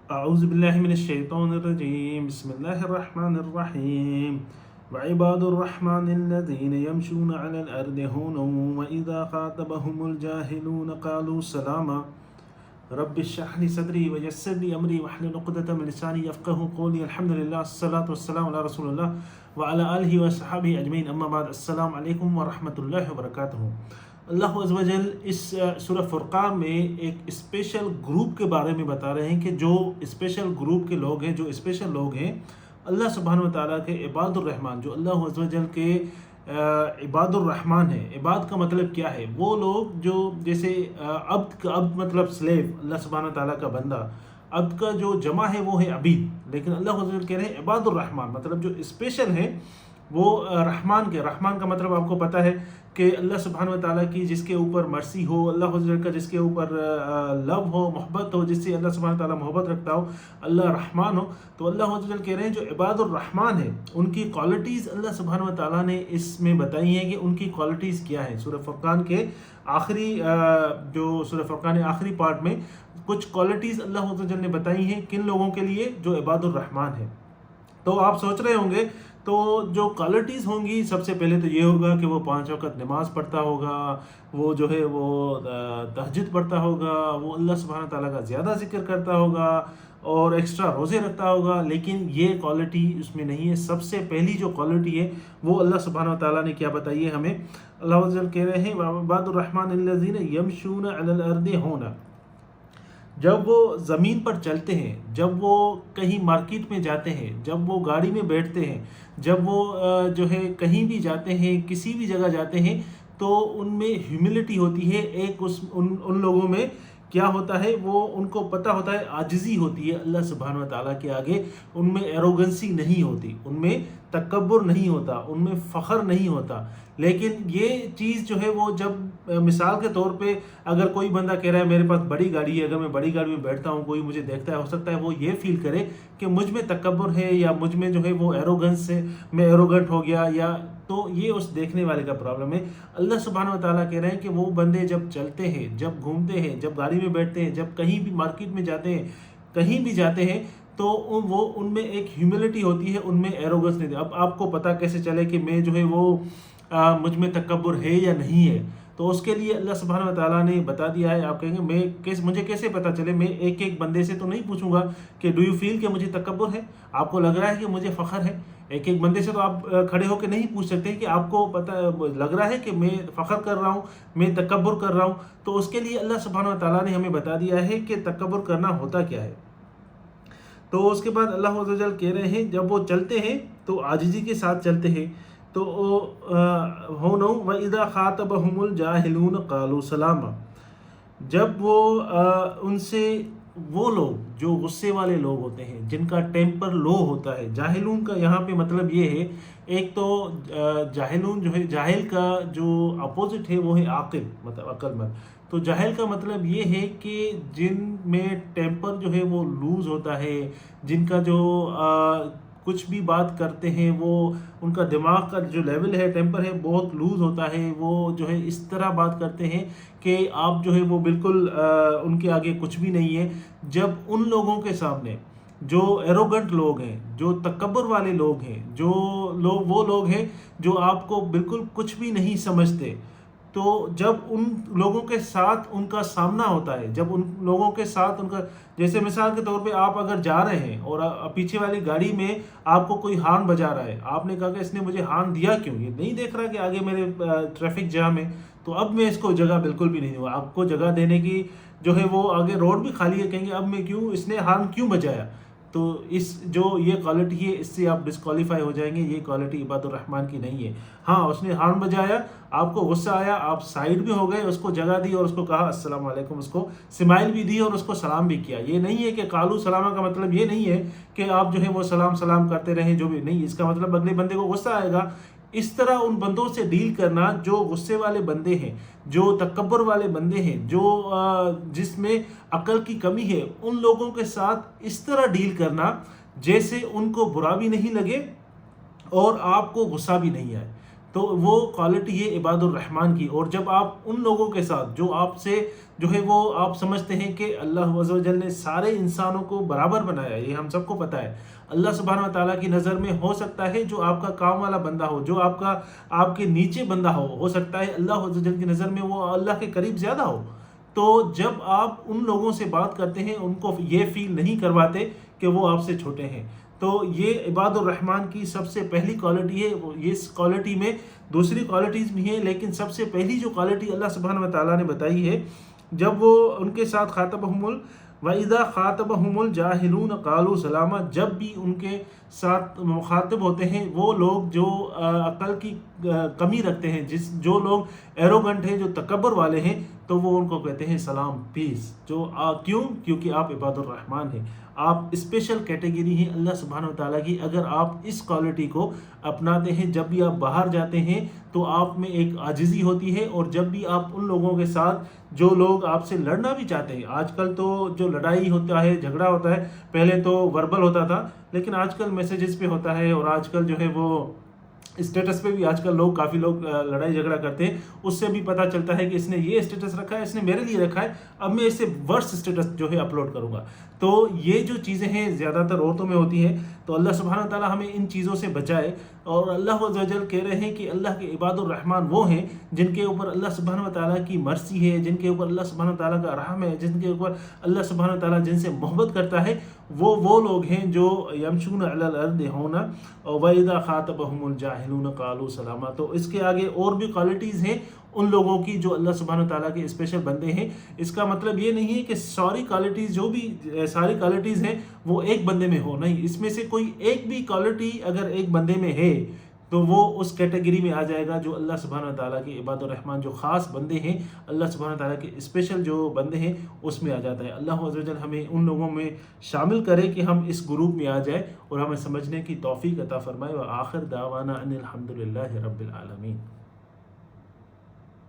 أعوذ بالله من الشيطان الرجيم بسم الله الرحمن الرحيم وعباد الرحمن الذين يمشون على الأرض هونا وإذا خاطبهم الجاهلون قالوا سلاما رب اشرح لي صدري ويسر لي أمري واحلل عقدة من لساني يفقهوا قولي الحمد لله الصلاة والسلام على رسول الله وعلى آله وصحبه أجمعين أما بعد السلام علیکم ورحمۃ اللہ وبرکاتہ۔ اللہ عز و جل اس سورہ فرقان میں ایک اسپیشل گروپ کے بارے میں بتا رہے ہیں کہ جو اسپیشل گروپ کے لوگ ہیں، جو اسپیشل لوگ ہیں اللہ سبحانہ و تعالیٰ کے عباد الرحمن، جو اللہ عز و جل کے عباد الرحمن ہیں۔ عباد کا مطلب کیا ہے؟ وہ لوگ جو جیسے عبد مطلب سلیو، اللہ سبحانہ و تعالیٰ کا بندہ۔ عبد کا جو جمع ہے وہ ہے عبید، لیکن اللہ عز و جل کہہ رہے ہیں عباد الرحمن، مطلب جو اسپیشل ہیں وہ رحمان کے۔ رحمان کا مطلب آپ کو پتہ ہے کہ اللہ سبحانہ و تعالیٰ کی جس کے اوپر مرسی ہو، اللہ عز و جل کا جس کے اوپر لو ہو، محبت ہو، جس سے اللہ سبحانہ و تعالیٰ محبت رکھتا ہو، اللہ رحمان ہو۔ تو اللہ عز و جل کہہ رہے ہیں جو عباد الرحمن ہیں ان کی کوالٹیز اللہ سبحانہ و تعالیٰ نے اس میں بتائی ہیں کہ ان کی کوالٹیز کیا ہیں۔ سورہ فرقان کے آخری جو سورہ فرقان آخری پارٹ میں کچھ کوالٹیز اللہ عز و جل نے بتائی ہیں کن لوگوں کے لیے؟ جو عباد الرحمن ہیں۔ تو آپ سوچ رہے ہوں گے تو جو کوالٹیز ہوں گی، سب سے پہلے تو یہ ہوگا کہ وہ 5 وقت نماز پڑھتا ہوگا، وہ جو ہے وہ تہجد پڑھتا ہوگا، وہ اللہ سبحانہ تعالیٰ کا زیادہ ذکر کرتا ہوگا اور ایکسٹرا روزے رکھتا ہوگا، لیکن یہ کوالٹی اس میں نہیں ہے۔ سب سے پہلی جو کوالٹی ہے وہ اللہ سبحانہ تعالیٰ نے کیا بتائی ہے ہمیں؟ اللہ عز و جل کہہ رہے ہیں وعباد الرحمن الذین یمشون علی الارض ہونا۔ جب وہ زمین پر چلتے ہیں، جب وہ کہیں مارکیٹ میں جاتے ہیں، جب وہ گاڑی میں بیٹھتے ہیں، جب وہ جو ہے کہیں بھی جاتے ہیں، کسی بھی جگہ جاتے ہیں، تو ان میں ہیوملٹی ہوتی ہے۔ ایک ان لوگوں میں کیا ہوتا ہے؟ وہ ان کو پتہ ہوتا ہے، عاجزی ہوتی ہے اللہ سبحانہ و تعالیٰ کے آگے۔ ان میں ایروگنسی نہیں ہوتی، ان میں تکبر نہیں ہوتا، ان میں فخر نہیں ہوتا۔ لیکن یہ چیز جو ہے وہ جب مثال کے طور پہ اگر کوئی بندہ کہہ رہا ہے میرے پاس بڑی گاڑی ہے، اگر میں بڑی گاڑی میں بیٹھتا ہوں، کوئی مجھے دیکھتا ہے، ہو سکتا ہے وہ یہ فیل کرے کہ مجھ میں تکبر ہے یا مجھ میں جو ہے وہ ایروگنس ہے، میں ایروگنٹ ہو گیا، یا تو یہ اس دیکھنے والے کا پرابلم ہے۔ اللہ سبحانہ و تعالیٰ کہہ رہے ہیں کہ وہ بندے جب چلتے ہیں، جب گھومتے ہیں، جب گاڑی میں بیٹھتے ہیں، جب کہیں بھی مارکیٹ میں جاتے ہیں، کہیں بھی جاتے ہیں، تو وہ ان میں ایک ہیوملٹی ہوتی ہے، ان میں ایروگنس نہیں۔ اب آپ کو پتہ کیسے چلے کہ میں جو ہے وہ مجھ میں تکبر ہے یا نہیں ہے؟ تو اس کے لیے اللہ سبحانہ و تعالیٰ نے بتا دیا ہے۔ آپ کہیں گے مجھے کیسے پتہ چلے؟ میں ایک ایک بندے سے تو نہیں پوچھوں گا کہ ڈو یو فیل کہ مجھے تکبر ہے؟ آپ کو لگ رہا ہے کہ مجھے فخر ہے؟ ایک ایک بندے سے تو آپ کھڑے ہو کے نہیں پوچھ سکتے کہ آپ کو پتہ لگ رہا ہے کہ میں فخر کر رہا ہوں، میں تکبر کر رہا ہوں؟ تو اس کے لیے اللہ سبحانہ و تعالیٰ نے ہمیں بتا دیا ہے کہ تکبر کرنا ہوتا کیا ہے۔ تو اس کے بعد اللہ عز و جل کہہ رہے ہیں جب وہ چلتے ہیں تو عاجزی کے ساتھ چلتے ہیں۔ تو ہونو وَإِذَا خَاطَبَهُمُ الْجَاهِلُونَ قَالُوا سَلَامًا۔ جب وہ ان سے وہ لوگ جو غصے والے لوگ ہوتے ہیں، جن کا ٹیمپر لو ہوتا ہے، جاہلون کا یہاں پہ مطلب یہ ہے، ایک تو جاہلون جو ہے، جاہل کا جو اپوزٹ ہے وہ ہے عاقل، مطلب عقل مند۔ تو جاہل کا مطلب یہ ہے کہ جن میں ٹیمپر جو ہے وہ لوز ہوتا ہے، جن کا جو کچھ بھی بات کرتے ہیں وہ ان کا دماغ کا جو لیول ہے، ٹیمپر ہے، بہت لوز ہوتا ہے۔ وہ جو ہے اس طرح بات کرتے ہیں کہ آپ جو ہے وہ بالکل ان کے آگے کچھ بھی نہیں ہے۔ جب ان لوگوں کے سامنے جو ایروگنٹ لوگ ہیں، جو تکبر والے لوگ ہیں، جو لوگ وہ لوگ ہیں جو آپ کو بالکل کچھ بھی نہیں سمجھتے، تو جب ان لوگوں کے ساتھ ان کا سامنا ہوتا ہے، جب ان لوگوں کے ساتھ ان کا، جیسے مثال کے طور پہ آپ اگر جا رہے ہیں اور پیچھے والی گاڑی میں آپ کو کوئی ہارن بجا رہا ہے، آپ نے کہا کہ اس نے مجھے ہارن دیا کیوں؟ یہ نہیں دیکھ رہا کہ آگے میرے ٹریفک جام ہے، تو اب میں اس کو جگہ بالکل بھی نہیں دوں گا۔ آپ کو جگہ دینے کی جو ہے وہ آگے روڈ بھی خالی ہے، کہیں گے اب میں کیوں، اس نے ہارن کیوں بجایا؟ تو اس جو یہ کوالٹی ہے اس سے آپ ڈسکوالیفائی ہو جائیں گے۔ یہ کوالٹی عباد الرحمن کی نہیں ہے۔ ہاں، اس نے ہارن بجایا، آپ کو غصہ آیا، آپ سائیڈ بھی ہو گئے، اس کو جگہ دی اور اس کو کہا السلام علیکم، اس کو سمائل بھی دی اور اس کو سلام بھی کیا۔ یہ نہیں ہے کہ قالو سلامہ کا مطلب یہ نہیں ہے کہ آپ جو ہے وہ سلام کرتے رہیں، جو بھی نہیں، اس کا مطلب اگلے بندے کو غصہ آئے گا۔ اس طرح ان بندوں سے ڈیل کرنا جو غصے والے بندے ہیں، جو تکبر والے بندے ہیں، جو جس میں عقل کی کمی ہے، ان لوگوں کے ساتھ اس طرح ڈیل کرنا جیسے ان کو برا بھی نہیں لگے اور آپ کو غصہ بھی نہیں آئے۔ تو وہ کوالٹی ہے عباد الرحمن کی. اور جب آپ ان لوگوں کے ساتھ جو آپ سے جو ہے وہ آپ سمجھتے ہیں کہ اللہ عز و جل نے سارے انسانوں کو برابر بنایا، یہ ہم سب کو پتہ ہے. اللہ سبحانہ و تعالیٰ کی نظر میں ہو سکتا ہے جو آپ کا کام والا بندہ ہو، جو آپ کے نیچے بندہ ہو سکتا ہے اللہ عز و جل کی نظر میں وہ اللہ کے قریب زیادہ ہو. تو جب آپ ان لوگوں سے بات کرتے ہیں ان کو یہ فیل نہیں کرواتے کہ وہ آپ سے چھوٹے ہیں. تو یہ عباد الرحمن کی سب سے پہلی کوالٹی ہے. اس کوالٹی میں دوسری کوالٹیز بھی ہیں، لیکن سب سے پہلی جو کوالٹی اللہ سبحانہ و تعالیٰ نے بتائی ہے، جب وہ ان کے ساتھ وَإِذَا خَاطَبَهُمُ الْجَاهِلُونَ قَالُوا سَلَامًا، جب بھی ان کے ساتھ مخاطب ہوتے ہیں وہ لوگ جو عقل کی کمی رکھتے ہیں، جو لوگ ایروگنٹ ہیں، جو تکبر والے ہیں، تو وہ ان کو کہتے ہیں سلام، پیس. کیونکہ آپ عباد الرحمن ہیں، آپ اسپیشل کیٹیگری ہیں اللہ سبحانہ و تعالیٰ کی. اگر آپ اس کوالٹی کو اپناتے ہیں، جب بھی آپ باہر جاتے ہیں تو آپ میں ایک عاجزی ہوتی ہے. اور جب بھی آپ ان لوگوں کے ساتھ جو لوگ آپ سے لڑنا بھی چاہتے ہیں، آج کل تو جو لڑائی ہوتا ہے، جھگڑا ہوتا ہے، پہلے تو وربل ہوتا تھا، لیکن آج کل میسیجز پہ ہوتا ہے. اور آج کل جو ہے وہ اسٹیٹس پہ بھی آج کل کافی لوگ لڑائی جھگڑا کرتے ہیں. اس سے بھی پتہ چلتا ہے کہ اس نے یہ اسٹیٹس رکھا ہے، اس نے میرے لیے رکھا ہے، اب میں اس سے ورس اسٹیٹس جو ہے اپلوڈ کروں گا. تو یہ جو چیزیں ہیں زیادہ تر عورتوں میں ہوتی ہیں. تو اللہ سبحانہ و تعالیٰ ہمیں ان چیزوں سے بچائے. اور اللہ عز و جل کہہ رہے ہیں کہ اللہ کے عباد الرحمن وہ ہیں جن کے اوپر اللہ سبحانہ و تعالیٰ کی مرسی ہے، جن کے اوپر اللہ سبحانہ و تعالیٰ کا رحم ہے، جن کے اوپر اللہ سبحانہ و تعالیٰ جن سے محبت کرتا ہے. وہ لوگ ہیں جو یمشون علی الارض ہونا، وَإِذَا خَاطَبَهُمُ الْجَاهِلُونَ قَالُوا سَلَامًا. تو اس کے آگے اور بھی کوالٹیز ہیں ان لوگوں کی جو اللہ سبحانہ و تعالیٰ کے اسپیشل بندے ہیں. اس کا مطلب یہ نہیں ہے کہ ساری کوالٹیز ہیں وہ ایک بندے میں ہو، نہیں. اس میں سے کوئی ایک بھی کوالٹی اگر ایک بندے میں ہے تو وہ اس کیٹیگری میں آ جائے گا جو اللہ سبحانہ و تعالیٰ کے عباد الرحمن جو خاص بندے ہیں، اللہ سبحانہ و تعالیٰ کے اسپیشل جو بندے ہیں اس میں آ جاتا ہے. اللہ عز و جل ہمیں ان لوگوں میں شامل کرے کہ ہم اس گروپ میں آ جائے اور ہمیں سمجھنے کی توفیق عطا فرمائے. وآخر دعوانا ان الحمد للہ رب العالمین.